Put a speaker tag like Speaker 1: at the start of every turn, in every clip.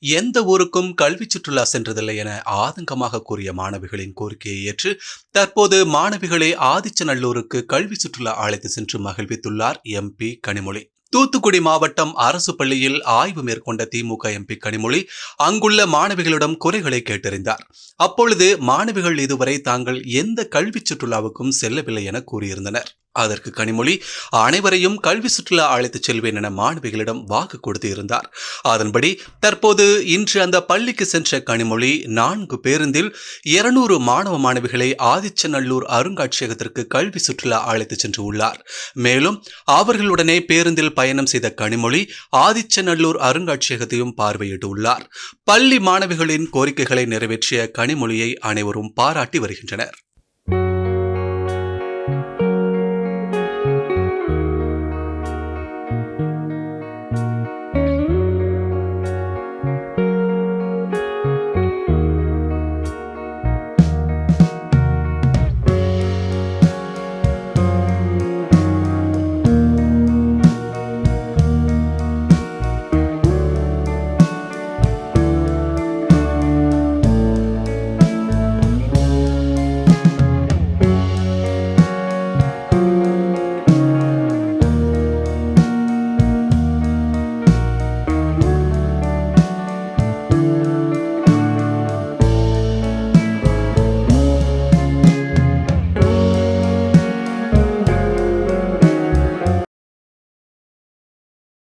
Speaker 1: எந்த ஊருக்கும் கல்வி சுற்றுலா சென்றதில்லை என ஆதங்கமாக கூறிய மாணவிகளின் கோரிக்கையை ஏற்று தற்போது மாணவிகளை ஆதிச்சநல்லூருக்கு கல்வி சுற்றுலா அழைத்து சென்று மகிழ்வித்துள்ளார் எம்பி கனிமொழி. தூத்துக்குடி மாவட்டம் அரசு பள்ளியில் ஆய்வு மேற்கொண்ட திமுக எம்பி கனிமொழி அங்குள்ள மாணவிகளிடம் குறைகளை கேட்டறிந்தார். அப்பொழுது மாணவிகள் இதுவரை தாங்கள் எந்த கல்வி சுற்றுலாவுக்கும் செல்லவில்லை என கூறியிருந்தனர். அதற்கு கனிமொழி அனைவரையும் கல்வி சுற்றுலா அழைத்துச் செல்வேன் என மாணவிகளிடம் வாக்கு கொடுத்து இருந்தார். அதன்படி தற்போது இன்று அந்த பள்ளிக்கு சென்ற கனிமொழி 4 பேருந்தில் 200 மாணவ மாணவிகளை ஆதிச்சநல்லூர் அருங்காட்சியகத்திற்கு கல்வி சுற்றுலா அழைத்துச் சென்று உள்ளார். மேலும் அவர்களுடனே பேருந்தில் பயணம் செய்த கனிமொழி ஆதிச்சநல்லூர் அருங்காட்சியகத்தையும் பார்வையிட்டு உள்ளார். பள்ளி மாணவிகளின் கோரிக்கைகளை நிறைவேற்றிய கனிமொழியை அனைவரும் பாராட்டி வருகின்றனர்.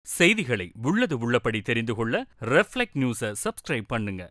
Speaker 2: செய்திகளை உள்ளது உள்ளபடி தெரிந்து கொள்ள ரெஃப்ளெக்ட் நியூஸை சப்ஸ்கிரைப் பண்ணுங்க.